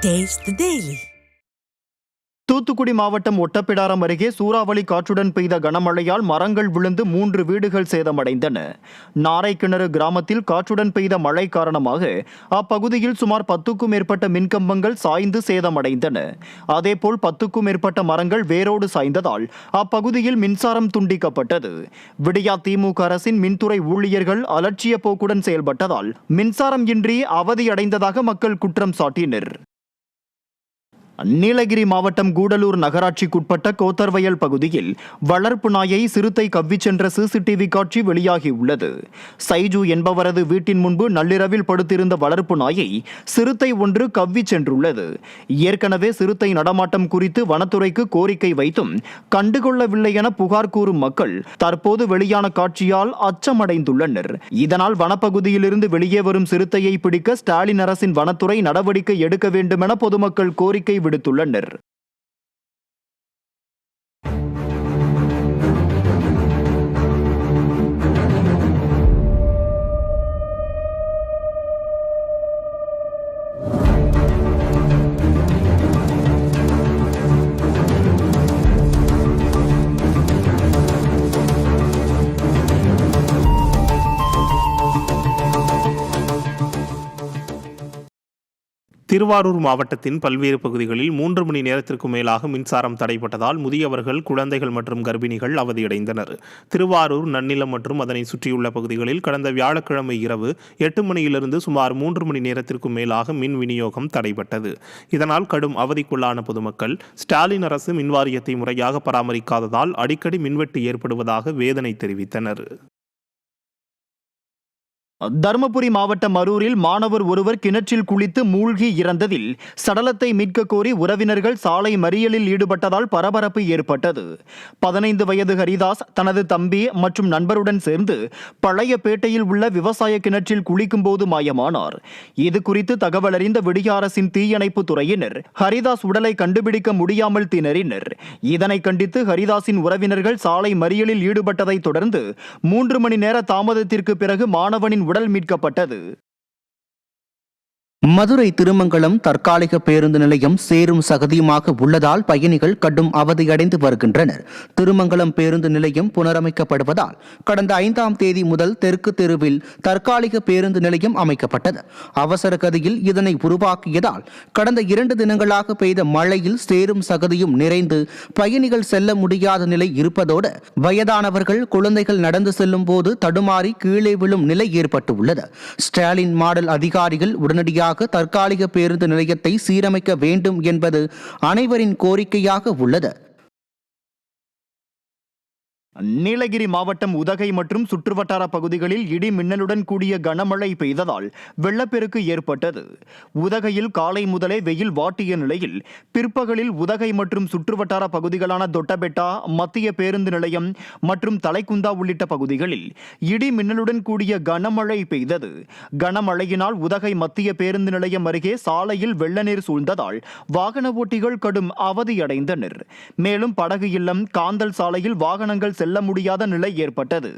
Taste the Daily. Thoothukudi மாவட்டம் ஒட்டப்பிடாரம் அருகே சூறாவளி காற்றுடன் பெய்த கனமழையால் மரங்கள் விழுந்து 3 வீடுகள் சேதமடைந்தன. நாரைக்கிணறு கிராமத்தில் காற்றுடன் பெய்த மழை காரணமாக அப்பகுதியில் சுமார் 10க்கும் மேற்பட்ட மின்கம்பங்கள் சாய்ந்து சேதமடைந்தன. அதேபோல் 10க்கும் மேற்பட்ட மரங்கள் வேரோடு சாய்ந்ததால் அப்பகுதியில் மின்சாரம் துண்டிக்கப்பட்டது. விடியா திமுக அரசின் மின்துறை ஊழியர்கள் அலட்சிய போக்குடன் செயல்பட்டதால் மின்சாரம் இன்றி அவதியடைந்ததாக மக்கள் குற்றம் சாட்டினர். நீலகிரி மாவட்டம் கூடலூர் நகராட்சிக்குட்பட்ட கோத்தர்வயல் பகுதியில் வளர்ப்பு நாயை சிறுத்தை கவ்விச் சென்ற சிசிடிவி காட்சி வெளியாகியுள்ளது. சைஜு என்பவரது வீட்டின் முன்பு நள்ளிரவில் படுத்திருந்த வளர்ப்பு நாயை சிறுத்தை ஒன்று கவ்விச் சென்றுள்ளது. ஏற்கனவே சிறுத்தை நடமாட்டம் குறித்து வனத்துறைக்கு கோரிக்கை வைத்தும் கண்டுகொள்ளவில்லை என புகார் கூறும் மக்கள் தற்போது வெளியான காட்சியால் அச்சமடைந்துள்ளனர். இதனால் வனப்பகுதியிலிருந்து வெளியே வரும் சிறுத்தையை பிடிக்க ஸ்டாலின் அரசின் வனத்துறை நடவடிக்கை எடுக்க வேண்டும் என பொதுமக்கள் கோரிக்கை விடுத்துள்ளனர். திருவாரூர் மாவட்டத்தின் பல்வேறு பகுதிகளில் 3 மணி நேரத்திற்கு மேலாக மின்சாரம் தடைப்பட்டதால் முதியவர்கள், குழந்தைகள் மற்றும் கர்ப்பிணிகள் அவதியடைந்தனர். திருவாரூர், நன்னிலம் மற்றும் அதனை சுற்றியுள்ள பகுதிகளில் கடந்த வியாழக்கிழமை இரவு 8 மணியிலிருந்து சுமார் 3 மணி நேரத்திற்கும் மேலாக மின் விநியோகம் தடைப்பட்டது. இதனால் கடும் அவதிக்குள்ளான பொதுமக்கள் ஸ்டாலின் அரசு மின்வாரியத்தை முறையாக பராமரிக்காததால் அடிக்கடி மின்வெட்டு ஏற்படுவதாக வேதனை தெரிவித்தனர். தருமபுரி மாவட்டம் அரூரில் மாணவர் ஒருவர் கிணற்றில் குளித்து மூழ்கி இறந்ததில் சடலத்தை மீட்க கோரி உறவினர்கள் சாலை மறியலில் ஈடுபட்டதால் பரபரப்பு ஏற்பட்டது. 15 வயது ஹரிதாஸ் தனது தம்பி மற்றும் நண்பருடன் சேர்ந்து பழையபேட்டையில் உள்ள விவசாய கிணற்றில் குளிக்கும் போது மாயமானார். இது குறித்து தகவல் அறிந்த விடிய அரசின் தீயணைப்பு துறையினர் ஹரிதாஸ் உடலை கண்டுபிடிக்க முடியாமல் திணறினர். இதனை கண்டித்து ஹரிதாஸின் உறவினர்கள் சாலை மறியலில் ஈடுபட்டதை தொடர்ந்து 3 மணி நேர தாமதத்திற்கு பிறகு மாணவனின் உடல் மீட்கப்பட்டது. மதுரை திருமங்கலம் தற்காலிக பேருந்து நிலையம் சேரும் சகதியுமாக உள்ளதால் பயணிகள் கடும் அவதியடைந்து வருகின்றனர். திருமங்கலம் பேருந்து நிலையம் புனரமைக்கப்படுவதால் கடந்த 5ஆம் தேதி முதல் தெற்கு தெருவில் தற்காலிக பேருந்து நிலையம் அமைக்கப்பட்டது. அவசர கதியில் இதனை உருவாக்கியதால் கடந்த 2 தினங்களாக பெய்த மழையில் சேரும் சகதியும் நிறைந்து பயணிகள் செல்ல முடியாத நிலை இருப்பதோடு வயதானவர்கள், குழந்தைகள் நடந்து செல்லும் போது தடுமாறி கீழே விழும் நிலை ஏற்பட்டுள்ளது. ஸ்டாலின் மாடல் அதிகாரிகள் உடனடியாக தற்காலிக பேருந்து நிலையத்தை சீரமைக்க வேண்டும் என்பது அனைவரின் கோரிக்கையாக உள்ளது. நீலகிரி மாவட்டம் உதகை மற்றும் சுற்றுவட்டார பகுதிகளில் இடி மின்னலுடன் கூடிய கனமழை பெய்ததால் வெள்ளப்பெருக்கு ஏற்பட்டது. உதகையில் காலை முதலே வெயில் வாட்டிய நிலையில் பிற்பகலில் உதகை மற்றும் சுற்றுவட்டார பகுதிகளான தொட்டபெட்டா, மத்திய பேருந்து நிலையம் மற்றும் தலைக்குந்தா உள்ளிட்ட பகுதிகளில் இடி மின்னலுடன் கூடிய கனமழை பெய்தது. கனமழையினால் உதகை மத்திய பேருந்து நிலையம் அருகே சாலையில் வெள்ள நீர் சூழ்ந்ததால் வாகன ஓட்டிகள் கடும் அவதியடைந்தனர். மேலும் படகு இல்லம், காந்தல் சாலையில் வாகனங்கள் செல்ல முடியாத நிலை ஏற்பட்டது.